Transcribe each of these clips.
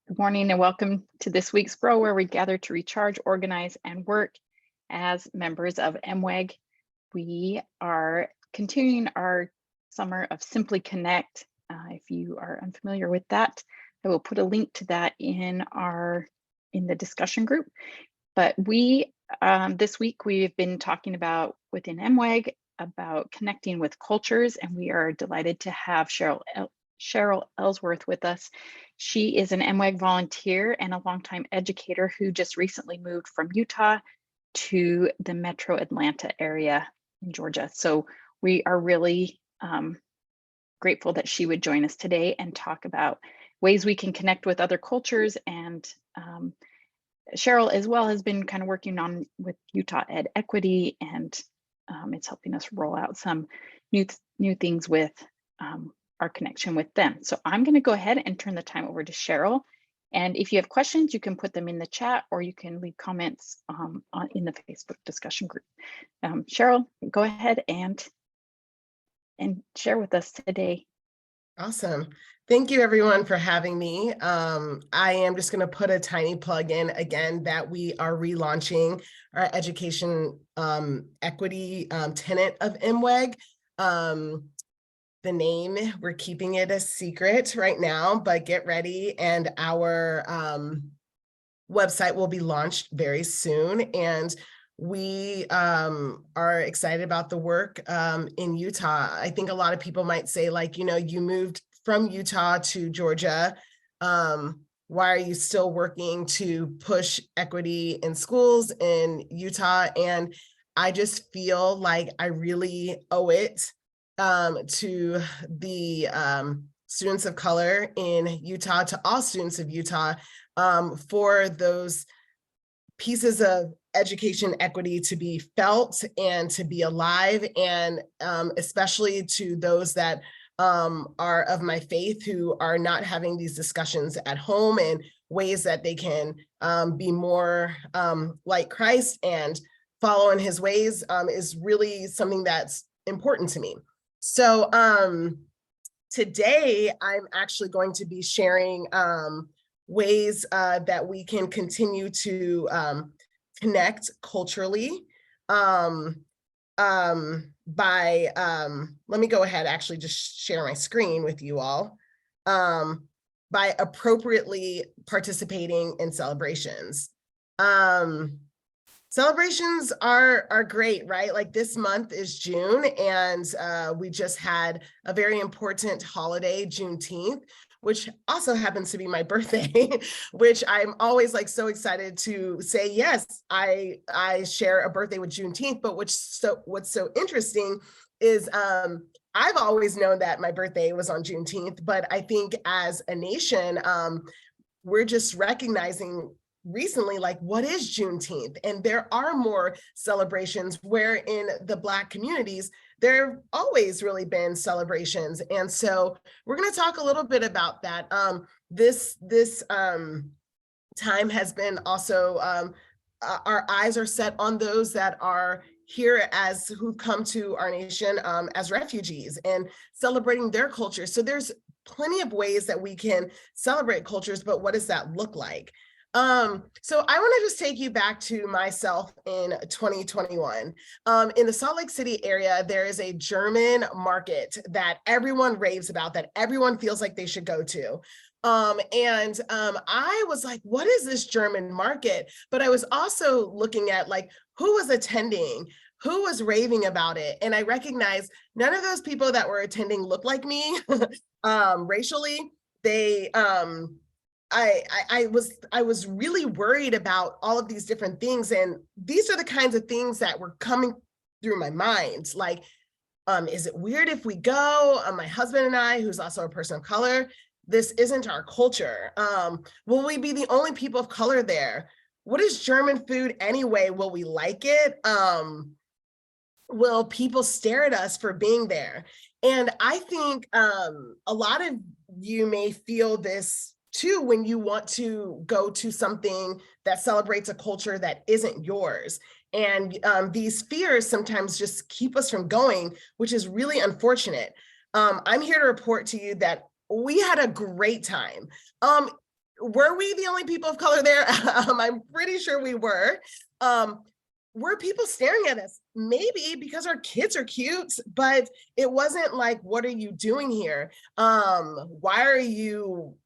Good morning and welcome to this week's Grow, where we gather to recharge, organize, and work as members of MWEG. We are continuing our summer of Simply Connect. If you are unfamiliar with that, I will put a link to that in the discussion group. But this week we've been talking about within MWEG about connecting with cultures, and we are delighted to have Sheryl Ellsworth with us. She is an MWEG volunteer and a longtime educator who just recently moved from Utah to the metro Atlanta area in Georgia. So we are really grateful that she would join us today and talk about ways we can connect with other cultures. And Sheryl as well has been kind of working on with Utah Ed Equity, and it's helping us roll out some new things with our connection with them. So I'm going to go ahead and turn the time over to Sheryl. And if you have questions, you can put them in the chat or you can leave comments in the Facebook discussion group. Sheryl, go ahead and share with us today. Awesome. Thank you everyone for having me. I am just going to put a tiny plug in again that we are relaunching our education equity tenet of MWEG. The name, we're keeping it a secret right now, but get ready, and our website will be launched very soon. And we are excited about the work in Utah. I think a lot of people might say, like, you moved from Utah to Georgia. Why are you still working to push equity in schools in Utah? And I just feel like I really owe it to the students of color in Utah, to all students of Utah, for those pieces of education equity to be felt and to be alive, and especially to those that are of my faith who are not having these discussions at home, and ways that they can be more like Christ and follow in his ways is really something that's important to me. So today I'm actually going to be sharing ways that we can continue to connect culturally by, let me go ahead, actually just share my screen with you all, by appropriately participating in celebrations. Celebrations are great, right? Like this month is June, and we just had a very important holiday, Juneteenth, which also happens to be my birthday, which I'm always like so excited to say, yes, I share a birthday with Juneteenth. But what's so interesting is I've always known that my birthday was on Juneteenth, but I think as a nation, we're just recognizing recently, like, what is Juneteenth? And there are more celebrations, where in the Black communities, there have always really been celebrations. And so we're going to talk a little bit about that. This time has been also, our eyes are set on those that are here as who've come to our nation as refugees, and celebrating their culture. So there's plenty of ways that we can celebrate cultures, but what does that look like? So I want to just take you back to myself in 2021. In the Salt Lake City area, there is a German market that everyone raves about, that everyone feels like they should go to. I was like, what is this German market? But I was also looking at, like, who was attending, who was raving about it. And I recognized none of those people that were attending looked like me racially. They, I was really worried about all of these different things. And these are the kinds of things that were coming through my mind. Like, is it weird if we go? My husband and I, who's also a person of color, this isn't our culture. Will we be the only people of color there? What is German food anyway? Will we like it? Will people stare at us for being there? And I think a lot of you may feel this too when you want to go to something that celebrates a culture that isn't yours. And these fears sometimes just keep us from going, which is really unfortunate. I'm here to report to you that we had a great time. were we the only people of color there? I'm pretty sure we were. Were people staring at us? Maybe because our kids are cute, but it wasn't like, what are you doing here? Why are you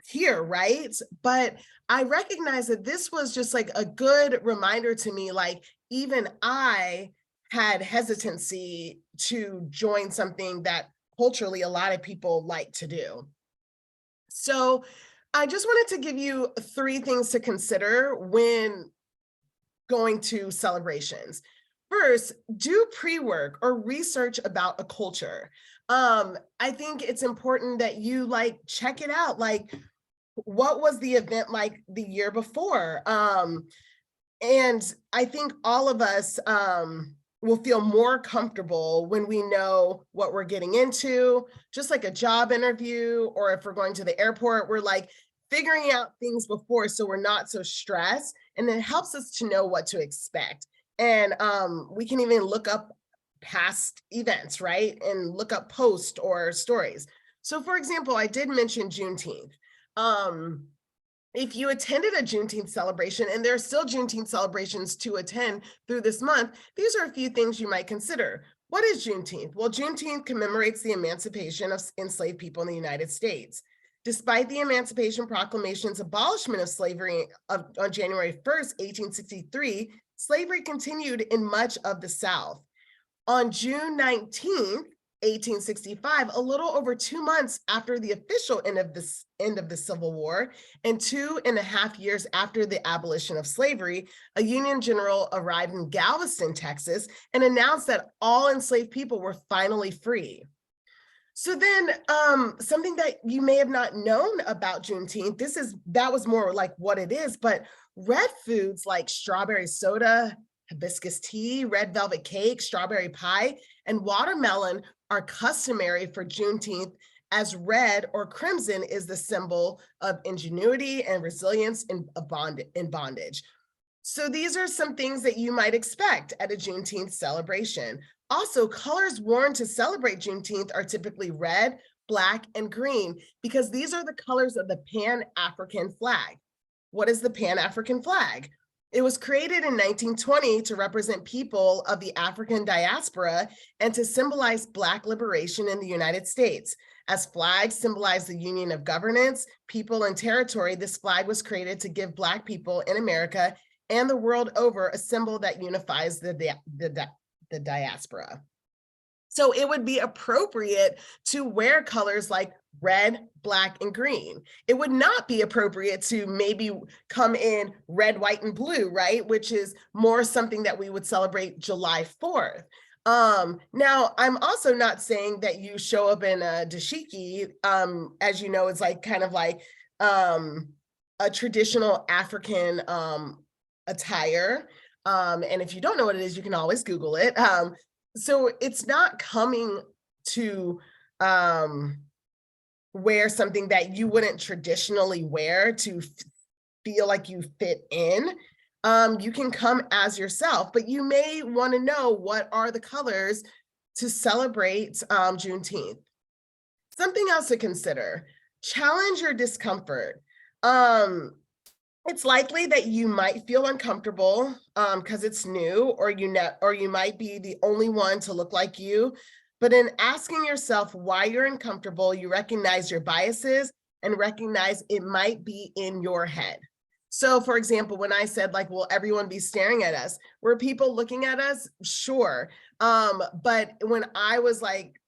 here, right? But I recognize that this was just like a good reminder to me, like even I had hesitancy to join something that culturally a lot of people like to do. So I just wanted to give you 3 things to consider when going to celebrations. First, do pre-work or research about a culture. I think it's important that you like check it out. Like, what was the event like the year before? And I think all of us will feel more comfortable when we know what we're getting into, just like a job interview, or if we're going to the airport, we're like figuring out things before so we're not so stressed. And it helps us to know what to expect. And we can even look up past events, right? And look up posts or stories. So for example, I did mention Juneteenth. If you attended a Juneteenth celebration, and there are still Juneteenth celebrations to attend through this month, these are a few things you might consider. What is Juneteenth? Well, Juneteenth commemorates the emancipation of enslaved people in the United States. Despite the Emancipation Proclamation's abolishment of slavery on January 1st, 1863, slavery continued in much of the South. On June 19th, 1865, a little over 2 months after the official end of the Civil War, and 2.5 years after the abolition of slavery, a Union general arrived in Galveston, Texas, and announced that all enslaved people were finally free. So then something that you may have not known about Juneteenth, that was more like what it is, but red foods like strawberry soda, hibiscus tea, red velvet cake, strawberry pie, and watermelon are customary for Juneteenth, as red or crimson is the symbol of ingenuity and resilience in bondage. So these are some things that you might expect at a Juneteenth celebration. Also, colors worn to celebrate Juneteenth are typically red, black, and green, because these are the colors of the Pan-African flag. What is the Pan-African flag? It was created in 1920 to represent people of the African diaspora and to symbolize Black liberation in the United States. As flags symbolize the union of governance, people, and territory, this flag was created to give Black people in America and the world over a symbol that unifies the diaspora. So it would be appropriate to wear colors like red, black, and green. It would not be appropriate to maybe come in red, white, and blue, right? Which is more something that we would celebrate July 4th. Now, I'm also not saying that you show up in a dashiki. As you know, it's like kind of like a traditional African attire. And if you don't know what it is, you can always Google it. So it's not coming to wear something that you wouldn't traditionally wear to feel like you fit in. You can come as yourself, but you may want to know what are the colors to celebrate Juneteenth. Something else to consider: challenge your discomfort. It's likely that you might feel uncomfortable because it's new, or you might be the only one to look like you. But in asking yourself why you're uncomfortable, you recognize your biases and recognize it might be in your head. So for example, when I said like, will everyone be staring at us? Were people looking at us? Sure. But when I was like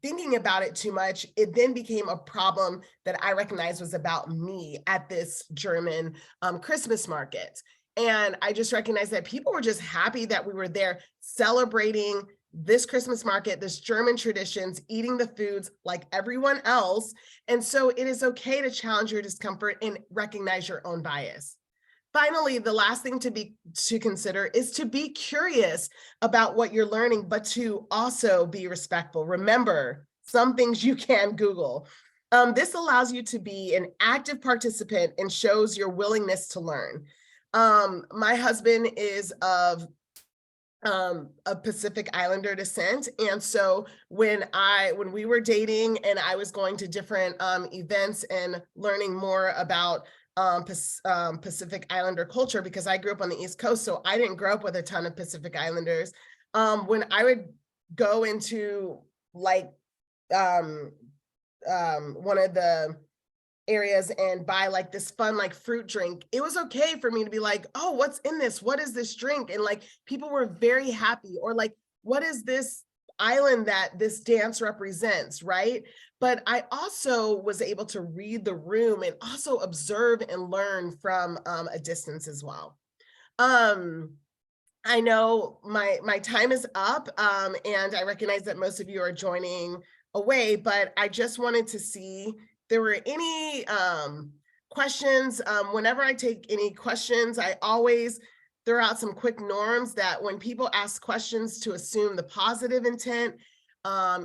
thinking about it too much, it then became a problem that I recognized was about me at this German Christmas market. And I just recognized that people were just happy that we were there celebrating this Christmas market, this German traditions, eating the foods like everyone else. And so it is okay to challenge your discomfort and recognize your own bias. Finally, the last thing to consider is to be curious about what you're learning, but to also be respectful. Remember, some things you can Google. This allows you to be an active participant and shows your willingness to learn. My husband is of of Pacific Islander descent. And so when we were dating and I was going to different events and learning more about Pacific Islander culture, because I grew up on the East Coast, so I didn't grow up with a ton of Pacific Islanders. When I would go into like one of the areas and buy like this fun like fruit drink, it was okay for me to be like, oh, what's in this? What is this drink? And like people were very happy, or like, what is this island that this dance represents, right? But I also was able to read the room and also observe and learn from a distance as well. I know my time is up, and I recognize that most of you are joining away, but I just wanted to see there were any questions. Whenever I take any questions, I always throw out some quick norms that when people ask questions, to assume the positive intent,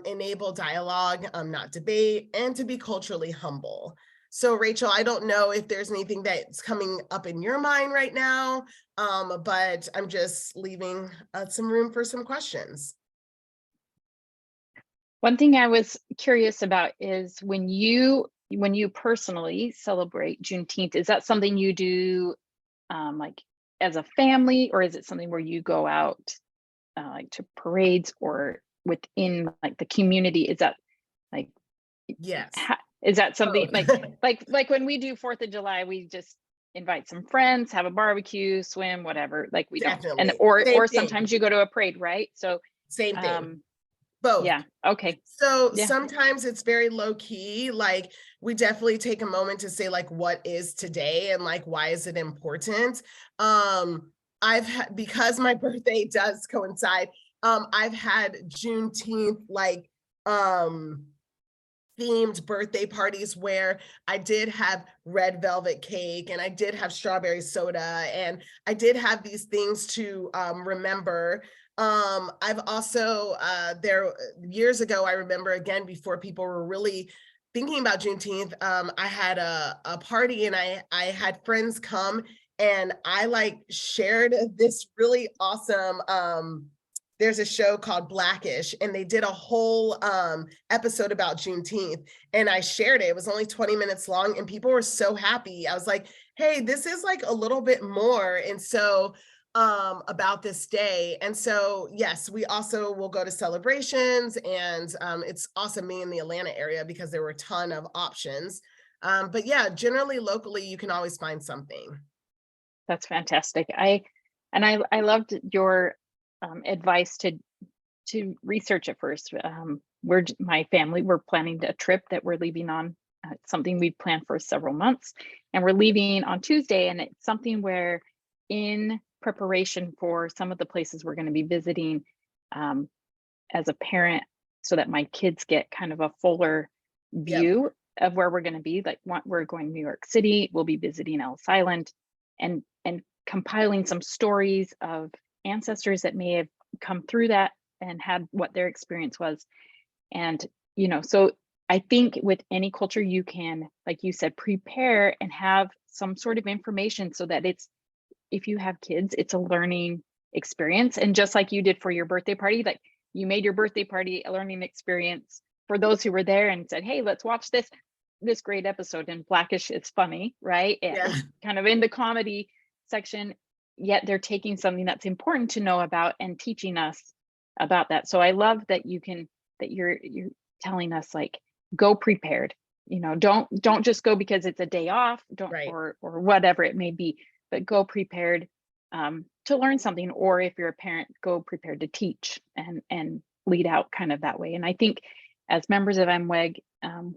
enable dialogue, not debate, and to be culturally humble. So Rachel, I don't know if there's anything that's coming up in your mind right now, but I'm just leaving some room for some questions. One thing I was curious about is when you personally celebrate Juneteenth, is that something you do like as a family, or is it something where you go out like to parades or within like the community? Is that like, Yes. Is that something Oh. like when we do 4th of July, we just invite some friends, have a barbecue, swim, whatever, like we Definitely. don't, and or Same sometimes thing. you go to a parade, right? So Same thing. Both. yeah, okay. So Yeah. sometimes it's very low key. Like we definitely take a moment to say like, what is today and like, why is it important? I've had, because my birthday does coincide, I've had Juneteenth like themed birthday parties where I did have red velvet cake and I did have strawberry soda and I did have these things to remember. I've also there years ago, I remember, again, before people were really thinking about Juneteenth, I had a party and I had friends come and I like shared this really awesome there's a show called Blackish and they did a whole episode about Juneteenth and I shared it. It was only 20 minutes long and people were so happy. I was like, hey, this is like a little bit more. And so about this day. And so, yes, we also will go to celebrations and it's awesome being in the Atlanta area because there were a ton of options. But yeah, generally locally, you can always find something. That's fantastic. I loved your advice to research it first. My family, we're planning a trip that we're leaving on, something we've planned for several months, and we're leaving on Tuesday. And it's something where, in preparation for some of the places we're going to be visiting, as a parent, so that my kids get kind of a fuller view of where we're going to be. Like, we're going to New York City, we'll be visiting Ellis Island, and compiling some stories of ancestors that may have come through that and had what their experience was. And so I think with any culture, you can, like you said, prepare and have some sort of information so that if you have kids, it's a learning experience. And just like you did for your birthday party, like you made your birthday party a learning experience for those who were there and said, hey, let's watch this great episode. And Blackish, it's funny, right? It's kind of in the comedy section, yet they're taking something that's important to know about and teaching us about that. So I love that you're telling us, like, go prepared. Don't just go because it's a day off, or whatever it may be, but go prepared to learn something. Or if you're a parent, go prepared to teach and lead out kind of that way. And I think as members of MWEG,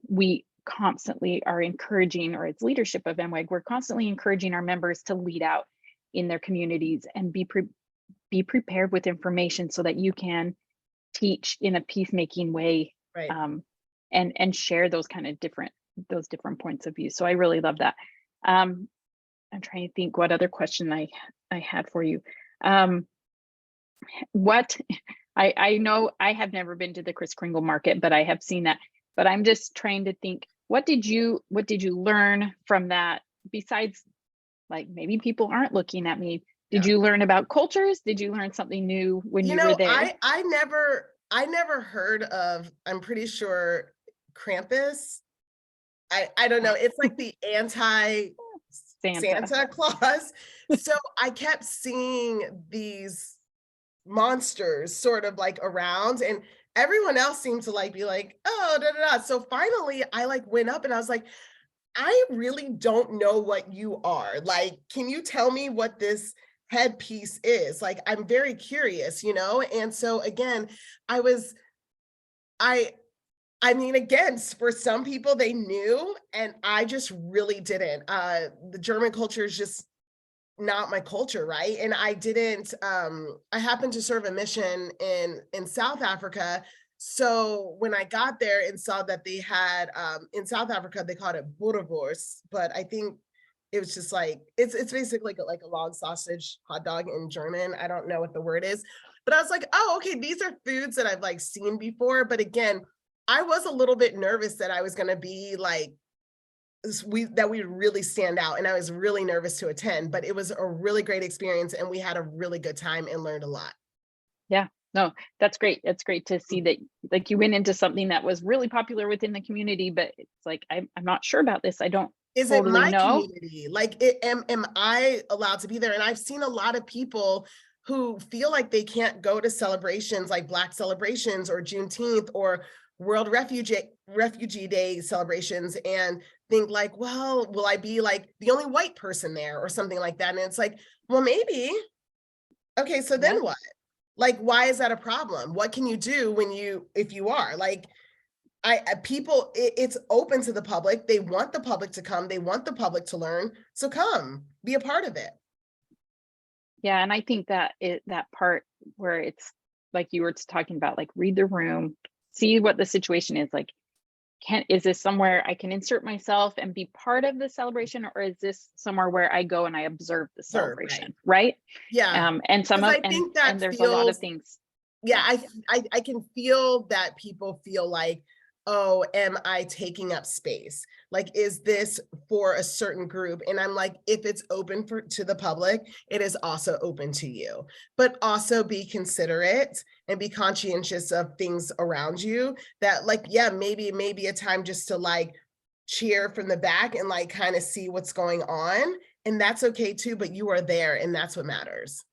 we constantly are encouraging, or as leadership of MWEG, we're constantly encouraging our members to lead out in their communities and be prepared with information so that you can teach in a peacemaking way, and share those kind of different points of view. So I really love that. I'm trying to think what other question I had for you. What I know I have never been to the Kris Kringle market, but I have seen that. But I'm just trying to think, what did you learn from that, besides, like, maybe people aren't looking at me Did you learn about cultures? Did you learn something new when you were there? I never heard of, I'm pretty sure, Krampus. I don't know. It's like the anti Santa Claus. So I kept seeing these monsters sort of like around, and everyone else seemed to like be like, oh, da, da, da. So finally I like went up and I was like, I really don't know what you are. Like, can you tell me what this headpiece is? Like, I'm very curious, you know? And so again, I was, I mean, again, for some people they knew, and I just really didn't. The German culture is just not my culture, right? And I didn't, I happened to serve a mission in South Africa. So when I got there and saw that they had, in South Africa, they called it boerewors, but I think it was just like, it's basically like a long sausage hot dog in German. I don't know what the word is, but I was like, oh, okay, these are foods that I've like seen before. But again, I was a little bit nervous that I was going to be like, that we really stand out, and I was really nervous to attend, but it was a really great experience and we had a really good time and learned a lot. Yeah, no, that's great. It's great to see that like you went into something that was really popular within the community, but it's like, I'm not sure about this. I don't Is it totally my know. community? Like, am I allowed to be there? And I've seen a lot of people who feel like they can't go to celebrations like Black celebrations or Juneteenth or World Refugee Day celebrations and think like, well, will I be like the only white person there or something like that? And it's like, well, maybe. Okay, so then what? Like, why is that a problem? What can you do when if you are like, people, it's open to the public. They want the public to come. They want the public to learn. So come, be a part of it. Yeah, and I think that that part where it's like you were talking about, like read the room, see what the situation is. Like, is this somewhere I can insert myself and be part of the celebration, or is this somewhere where I go and I observe the celebration, right? Yeah. And some of I think that and there's a lot of things. Yeah, I can feel that people feel like, oh, am I taking up space? Like, is this for a certain group? And I'm like, if it's open to the public, it is also open to you, but also be considerate and be conscientious of things around you that like, yeah, maybe a time just to like cheer from the back and like kind of see what's going on. And that's okay too, but you are there and that's what matters.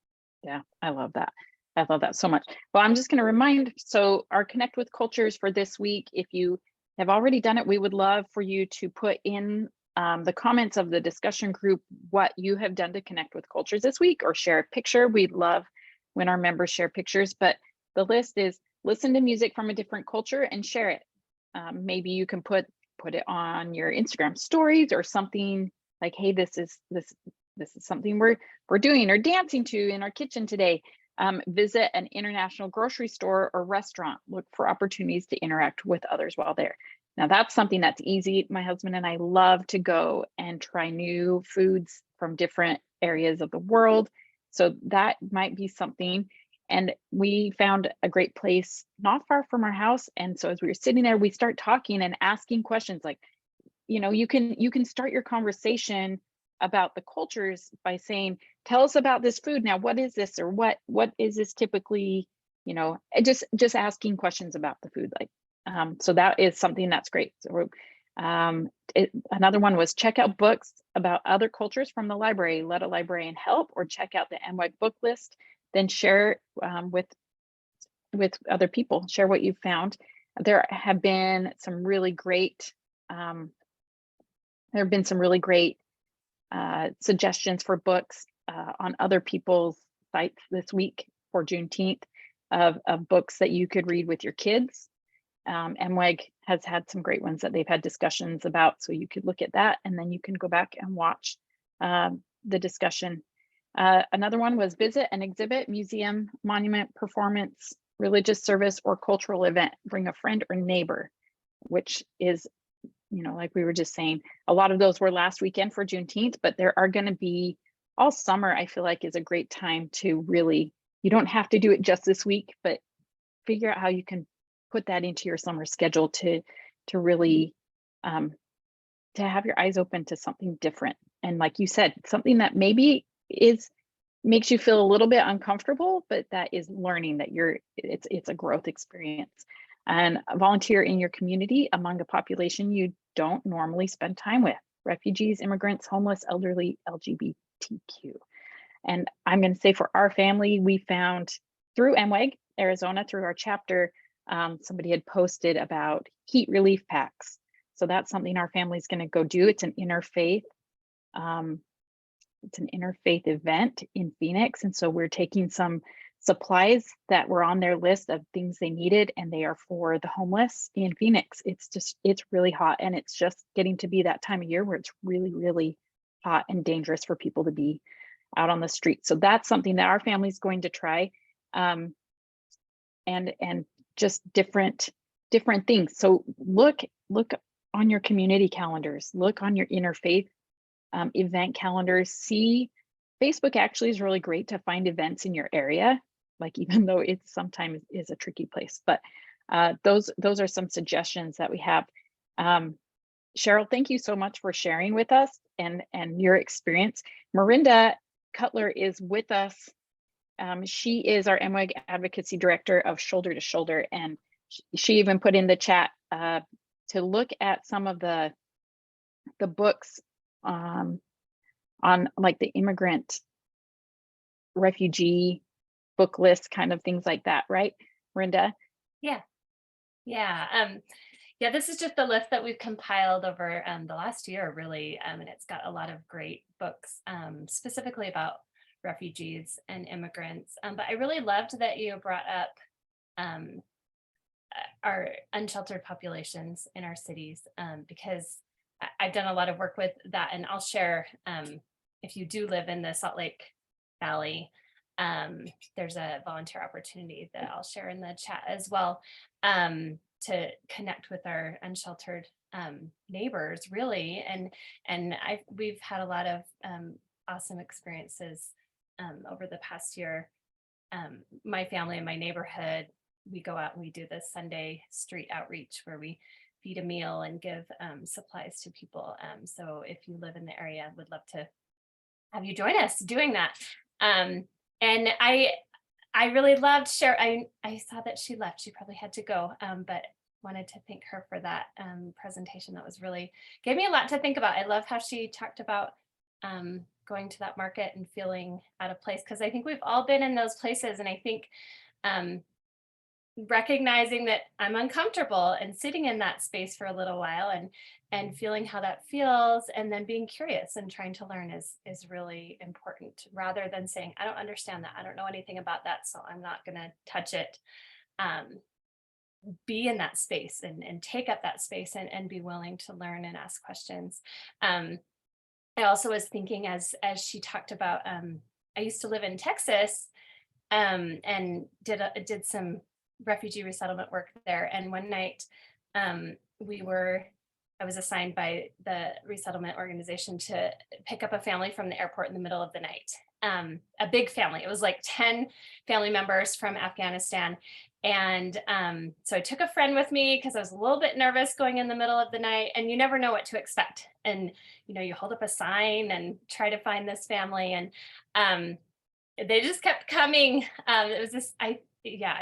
Yeah, I love that. I love that so much. Well, I'm just going to remind, so our Connect with Cultures for this week, if you have already done it, we would love for you to put in the comments of the discussion group what you have done to connect with cultures this week, or share a picture. We'd love when our members share pictures, but the list is listen to music from a different culture and share it. Maybe you can put it on your Instagram stories or something like, hey, this is something we're doing or dancing to in our kitchen today. Visit an international grocery store or restaurant. Look for opportunities to interact with others while there. Now that's something that's easy. My husband and I love to go and try new foods from different areas of the world. So that might be something. And we found a great place not far from our house. And so as we were sitting there, we start talking and asking questions like, you know, you can start your conversation about the cultures by saying, tell us about this food. Now, what is this, or what is this typically, you know, just asking questions about the food. Like, so that is something that's great. So another one was check out books about other cultures from the library, let a librarian help, or check out the MWEG book list, then share with other people, share what you found. There have been some really great suggestions for books on other people's sites this week for Juneteenth of books that you could read with your kids. MWEG has had some great ones that they've had discussions about, so you could look at that and then you can go back and watch the discussion. Another one was visit an exhibit, museum, monument, performance, religious service, or cultural event. Bring a friend or neighbor, which is, you know, like we were just saying, a lot of those were last weekend for Juneteenth, but there are going to be all summer. I feel like is a great time to really, you don't have to do it just this week, but figure out how you can put that into your summer schedule to really to have your eyes open to something different. And like you said, something that maybe is makes you feel a little bit uncomfortable, but that is learning that it's a growth experience. And volunteer in your community among a population you don't normally spend time with: refugees, immigrants, homeless, elderly, LGBTQ. And I'm going to say for our family, we found through MWEG Arizona, through our chapter, somebody had posted about heat relief packs. So that's something our family's going to go do. It's an interfaith. It's an interfaith event in Phoenix. And so we're taking some supplies that were on their list of things they needed, and they are for the homeless in Phoenix. It's really hot, and it's just getting to be that time of year where it's really, really hot and dangerous for people to be out on the street. So that's something that our family's going to try. And just different things. So look on your community calendars, look on your interfaith event calendars. See, Facebook actually is really great to find events in your area, like, even though it sometimes is a tricky place. But those are some suggestions that we have. Sheryl, thank you so much for sharing with us and your experience. Merinda Cutler is with us. She is our MWEG Advocacy Director of Shoulder to Shoulder, and she even put in the chat to look at some of the books on like the immigrant refugee book list, kind of things like that, right, Merinda? Yeah. Yeah, this is just the list that we've compiled over the last year, really, and it's got a lot of great books specifically about refugees and immigrants. But I really loved that you brought up our unsheltered populations in our cities, because I've done a lot of work with that, and I'll share, if you do live in the Salt Lake Valley, there's a volunteer opportunity that I'll share in the chat as well, to connect with our unsheltered neighbors, really. And we've had a lot of awesome experiences over the past year. My family and my neighborhood, we go out and we do this Sunday street outreach where we feed a meal and give supplies to people. So if you live in the area, I would love to have you join us doing that. And I really loved Sheryl. I saw that she left. She probably had to go, but wanted to thank her for that presentation. That was really, gave me a lot to think about. I love how she talked about going to that market and feeling out of place, because I think we've all been in those places. And I think recognizing that I'm uncomfortable and sitting in that space for a little while and feeling how that feels, and then being curious and trying to learn is really important, rather than saying, I don't understand that, I don't know anything about that, so I'm not going to touch it. Be in that space and take up that space and be willing to learn and ask questions. I also was thinking, as she talked about, I used to live in Texas and did some refugee resettlement work there. And one night I was assigned by the resettlement organization to pick up a family from the airport in the middle of the night. A big family. It was like 10 family members from Afghanistan. And so I took a friend with me because I was a little bit nervous going in the middle of the night, and you never know what to expect. And, you hold up a sign and try to find this family, and they just kept coming. It was this, I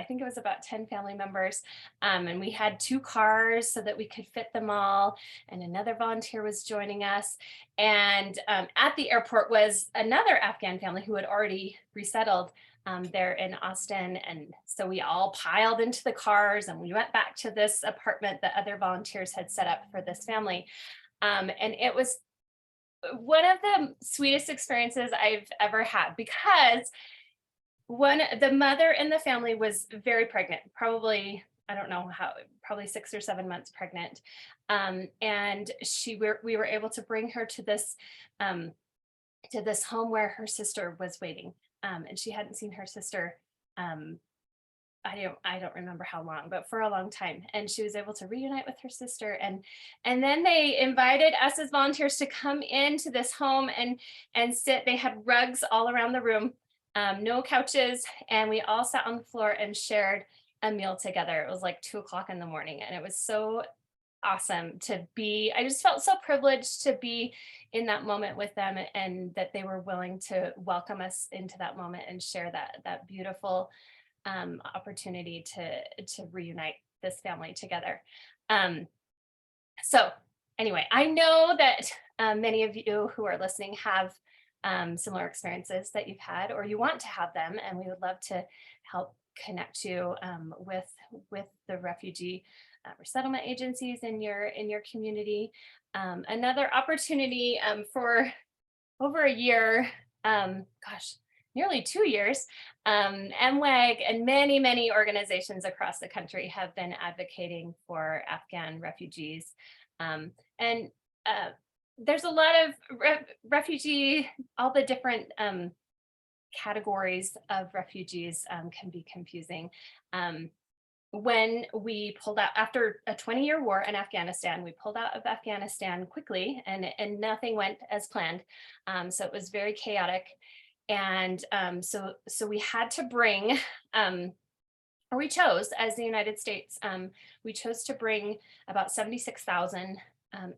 think it was about 10 family members. And we had 2 cars so that we could fit them all. And another volunteer was joining us. And at the airport was another Afghan family who had already resettled there in Austin. And so we all piled into the cars and we went back to this apartment that other volunteers had set up for this family. And it was one of the sweetest experiences I've ever had, because the mother in the family was very pregnant, probably, I don't know how, probably 6 or 7 months pregnant. And we were able to bring her to this home where her sister was waiting. And she hadn't seen her sister, I don't remember how long, but for a long time. And she was able to reunite with her sister. And then they invited us as volunteers to come into this home and sit. They had rugs all around the room, no couches. And we all sat on the floor and shared a meal together. It was like 2 o'clock in the morning. And it was so awesome to be. I just felt so privileged to be in that moment with them, and that they were willing to welcome us into that moment and share that beautiful opportunity to reunite this family together. So anyway, I know that many of you who are listening have similar experiences that you've had, or you want to have them, and we would love to help connect you with the refugee resettlement agencies in your community. Another opportunity for over a year, nearly 2 years, MWEG and many organizations across the country have been advocating for Afghan refugees. And there's a lot of refugee, all the different categories of refugees can be confusing. When we pulled out after a 20-year war in Afghanistan, we pulled out of Afghanistan quickly, and nothing went as planned. So it was very chaotic. And so we had to bring, or we chose as the United States, we chose to bring about 76,000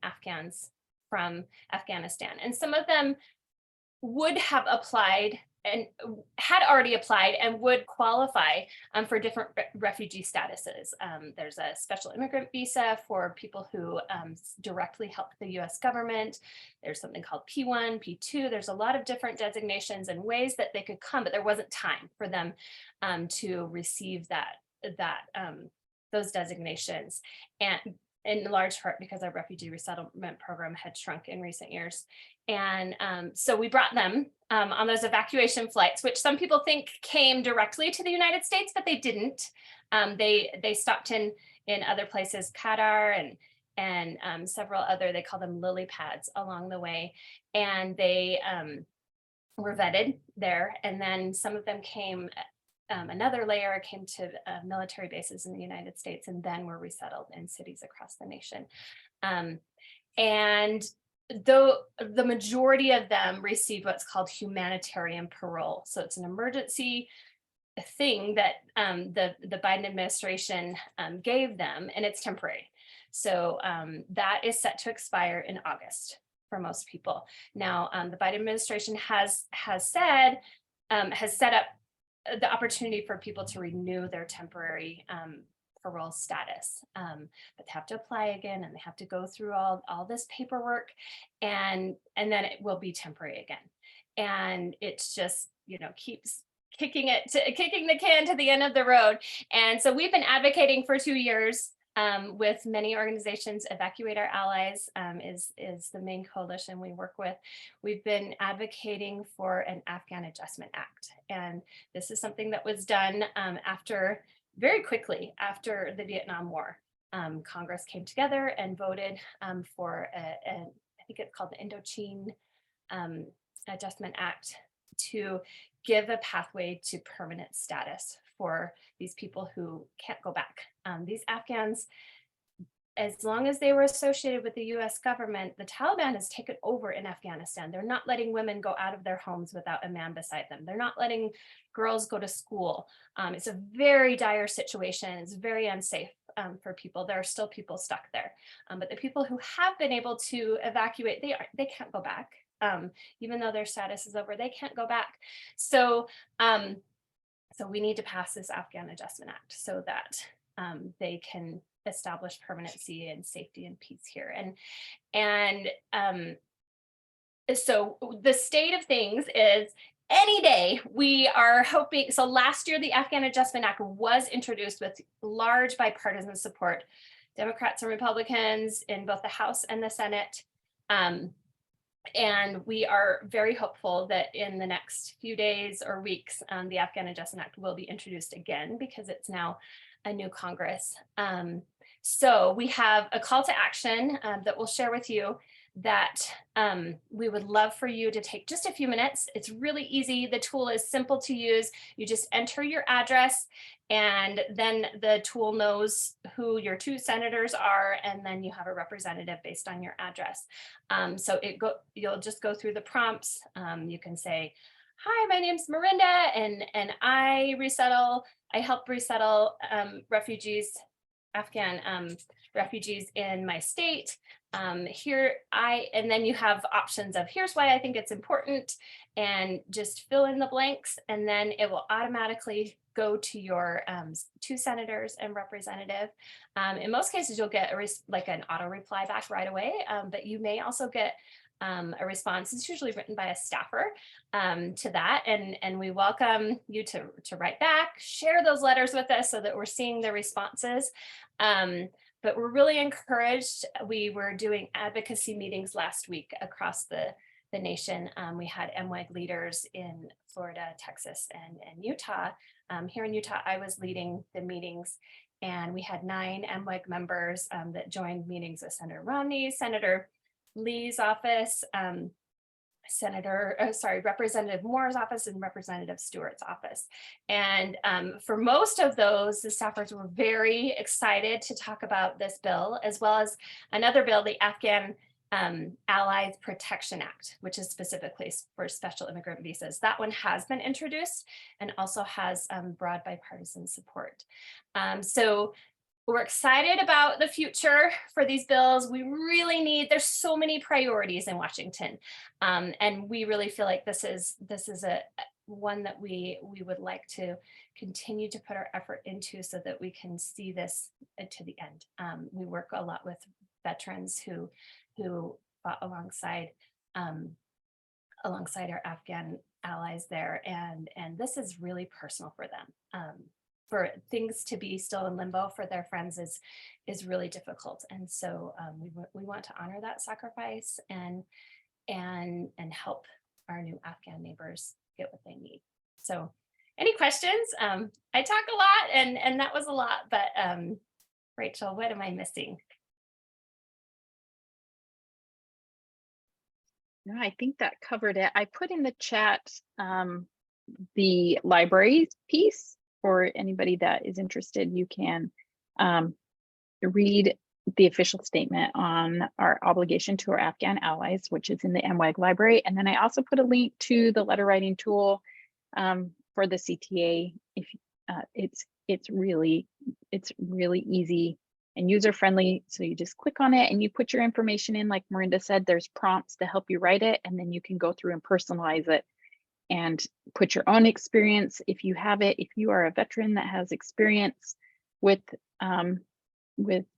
Afghans from Afghanistan. And some of them would have applied and had already applied and would qualify for different refugee statuses. There's a special immigrant visa for people who directly help the US government. There's something called P1, P2. There's a lot of different designations and ways that they could come, but there wasn't time for them to receive those designations. And in large part because our refugee resettlement program had shrunk in recent years. And so we brought them on those evacuation flights, which some people think came directly to the United States, but they didn't. They stopped in other places, Qatar and several other, they call them lily pads along the way. And they were vetted there. And then some of them came, another layer came to military bases in the United States, and then were resettled in cities across the nation. And though the majority of them received what's called humanitarian parole. So it's an emergency thing that the Biden administration gave them, and it's temporary. So that is set to expire in August for most people. Now, the Biden administration has set up the opportunity for people to renew their temporary parole status, but they have to apply again, and they have to go through all this paperwork, and then it will be temporary again. And it's just, keeps kicking the can to the end of the road. And so we've been advocating for 2 years with many organizations. Evacuate Our Allies is the main coalition we work with. We've been advocating for an Afghan Adjustment Act. And this is something that was done very quickly after the Vietnam War. Congress came together and voted for I think it's called the Indochine Adjustment Act, to give a pathway to permanent status for these people who can't go back. These Afghans, as long as they were associated with the US government, the Taliban has taken over in Afghanistan. They're not letting women go out of their homes without a man beside them. They're not letting girls go to school. It's a very dire situation. It's very unsafe for people. There are still people stuck there. But the people who have been able to evacuate, they can't go back. Even though their status is over, they can't go back. So we need to pass this Afghan Adjustment Act so that they can establish permanency and safety and peace here. And so the state of things is, any day we are hoping, so last year the Afghan Adjustment Act was introduced with large bipartisan support, Democrats and Republicans in both the House and the Senate. And we are very hopeful that in the next few days or weeks, the Afghan Adjustment Act will be introduced again, because it's now a new Congress. So we have a call to action that we'll share with you, that we would love for you to take just a few minutes. It's really easy. The tool is simple to use. You just enter your address, and then the tool knows who your 2 senators are, and then you have a representative based on your address. So you'll just go through the prompts. You can say, hi, my name's Merinda, and I help resettle refugees Afghan refugees in my state. And then you have options of here's why I think it's important, and just fill in the blanks, and then it will automatically go to your two senators and representative. In most cases, you'll get like an auto reply back right away, but you may also get a response. It's usually written by a staffer to that, and we welcome you to write back, share those letters with us so that we're seeing the responses. But we're really encouraged. We were doing advocacy meetings last week across the nation. We had MWEG leaders in Florida, Texas, and Utah. Here in Utah, I was leading the meetings, and we had 9 MWEG members that joined meetings with Senator Romney, Senator Lee's office, Representative Moore's office, and Representative Stewart's office. And for most of those, the staffers were very excited to talk about this bill, as well as another bill, the Afghan Allies Protection Act, which is specifically for special immigrant visas. That one has been introduced and also has broad bipartisan support. So we're excited about the future for these bills. We really need, there's so many priorities in Washington. And we really feel like this is a one that we would like to continue to put our effort into so that we can see this to the end. We work a lot with veterans who fought alongside our Afghan allies there, and this is really personal for them. For things to be still in limbo for their friends is really difficult, and so we want to honor that sacrifice and help our new Afghan neighbors get what they need. So, any questions? I talk a lot, and that was a lot, but Rachel, what am I missing? No, I think that covered it. I put in the chat the library piece for anybody that is interested. You can read the official statement on our obligation to our Afghan allies, which is in the MWEG library. And then I also put a link to the letter writing tool for the CTA. If it's really easy and user-friendly. So you just click on it and you put your information in, like Merinda said, there's prompts to help you write it, and then you can go through and personalize it and put your own experience if you have it. If you are a veteran that has experience with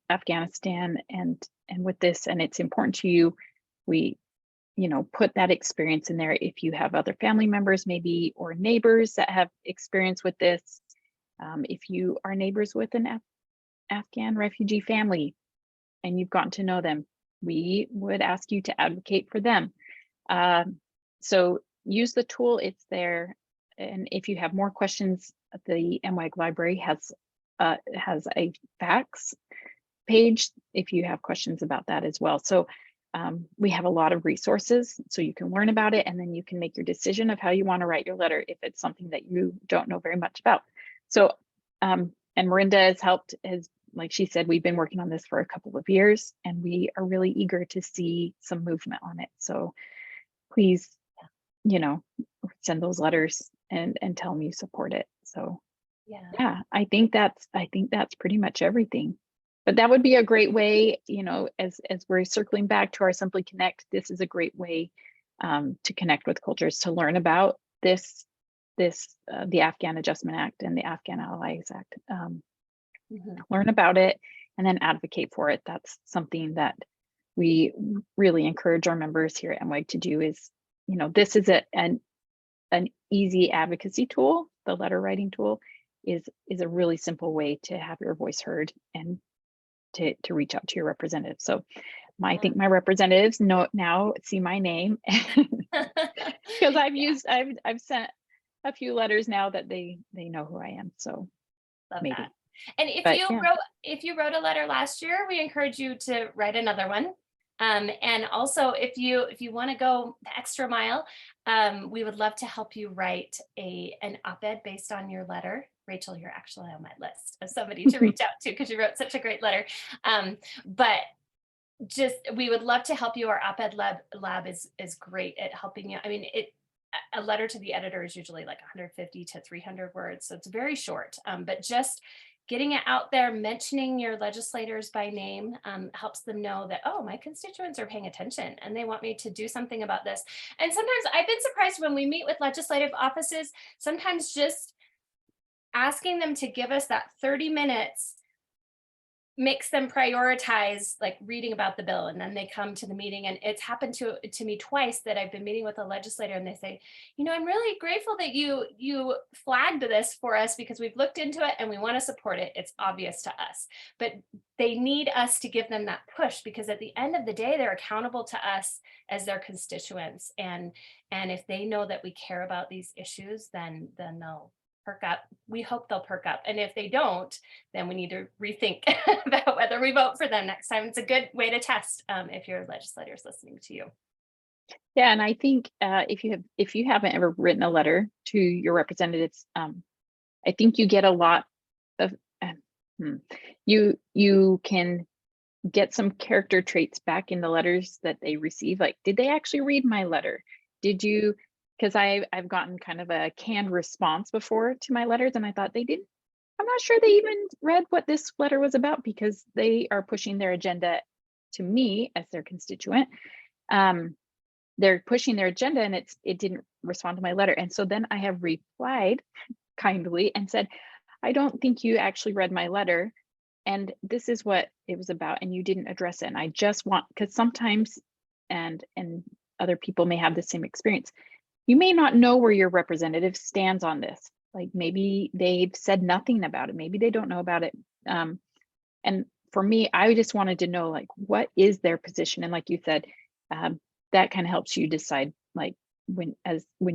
Afghanistan and with this, and it's important to you, we put that experience in there. If you have other family members maybe, or neighbors that have experience with this, if you are neighbors with an Afghan refugee family and you've gotten to know them, we would ask you to advocate for them. So use the tool, it's there. And if you have more questions, the MWEG library has a fax page if you have questions about that as well. So we have a lot of resources, so you can learn about it, and then you can make your decision of how you want to write your letter if it's something that you don't know very much about. So and Merinda has helped, like she said, we've been working on this for a couple of years, and we are really eager to see some movement on it. So please, send those letters and tell them you support it. So yeah, I think that's pretty much everything. But that would be a great way, as we're circling back to our Simply Connect, this is a great way to connect with cultures, to learn about the Afghan Adjustment Act and the Afghan Allies Act. Learn about it and then advocate for it. That's something that we really encourage our members here at MWEG to do. Is this is an easy advocacy tool. The letter writing tool is a really simple way to have your voice heard and to reach out to your representative. So I think my representatives now see my name because I've sent a few letters now that they know who I am. So love maybe. that. And if you wrote a letter last year, we encourage you to write another one. And also, if you want to go the extra mile, we would love to help you write an op-ed based on your letter. Rachel, you're actually on my list of somebody to reach out to because you wrote such a great letter. But we would love to help you. Our op-ed lab is great at helping you. I mean, a letter to the editor is usually like 150 to 300 words, so it's very short. But just getting it out there, mentioning your legislators by name helps them know that, oh, my constituents are paying attention and they want me to do something about this. And sometimes I've been surprised when we meet with legislative offices, sometimes just asking them to give us that 30 minutes makes them prioritize like reading about the bill, and then they come to the meeting. And it's happened to me twice that I've been meeting with a legislator and they say, you know, I'm really grateful that you flagged this for us because we've looked into it and we want to support it. It's obvious to us, but they need us to give them that push, because at the end of the day, they're accountable to us as their constituents. And if they know that we care about these issues, then they'll perk up. We hope they'll perk up. And if they don't, then we need to rethink about whether we vote for them next time. It's a good way to test if your legislator is listening to you. Yeah, and I think if you haven't ever written a letter to your representatives, I think you get a lot of you can get some character traits back in the letters that they receive. Like, did they actually read my letter? Did you? Because I've gotten kind of a canned response before to my letters, and I thought they didn't. I'm not sure they even read what this letter was about, because they are pushing their agenda to me as their constituent. They're pushing their agenda, and it didn't respond to my letter. And so then I have replied kindly and said, I don't think you actually read my letter, and this is what it was about, and you didn't address it. And I just want, because sometimes, and other people may have the same experience, you may not know where your representative stands on this. Like, maybe they've said nothing about it. Maybe they don't know about it. And for me, I just wanted to know, like, what is their position? And like you said, that kind of helps you decide, like, when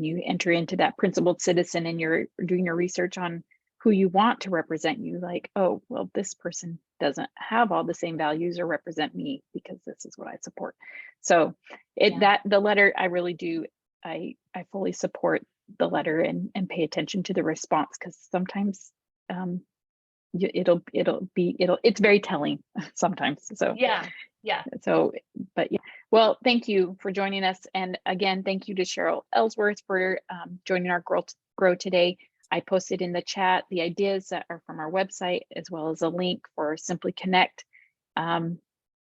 you enter into that principled citizen and you're doing your research on who you want to represent you, like, oh, well, this person doesn't have all the same values or represent me because this is what I support. So the letter, I really do, I fully support the letter and pay attention to the response, because sometimes it's very telling sometimes. So but yeah, well, thank you for joining us. And again, thank you to Sheryl Ellsworth for joining our Grow today. I posted in the chat the ideas that are from our website, as well as a link for Simply Connect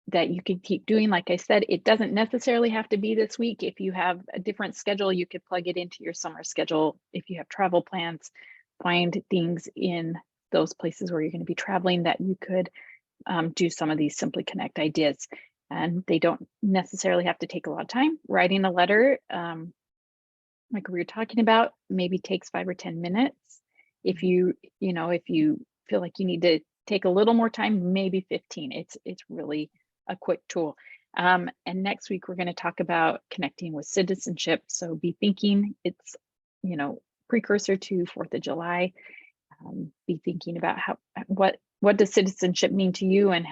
that you can keep doing. Like I said, it doesn't necessarily have to be this week. If you have a different schedule, you could plug it into your summer schedule. If you have travel plans, find things in those places where you're going to be traveling that you could do some of these Simply Connect ideas. And they don't necessarily have to take a lot of time. Writing a letter, like we were talking about, maybe takes 5 or 10 minutes. If you feel like you need to take a little more time, maybe 15. It's really a quick tool. And next week, we're going to talk about connecting with citizenship. So be thinking, it's, precursor to 4th of July. Be thinking about what does citizenship mean to you, and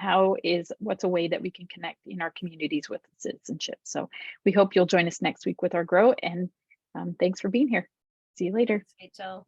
what's a way that we can connect in our communities with citizenship. So we hope you'll join us next week with our Grow, and thanks for being here. See you later. Rachel.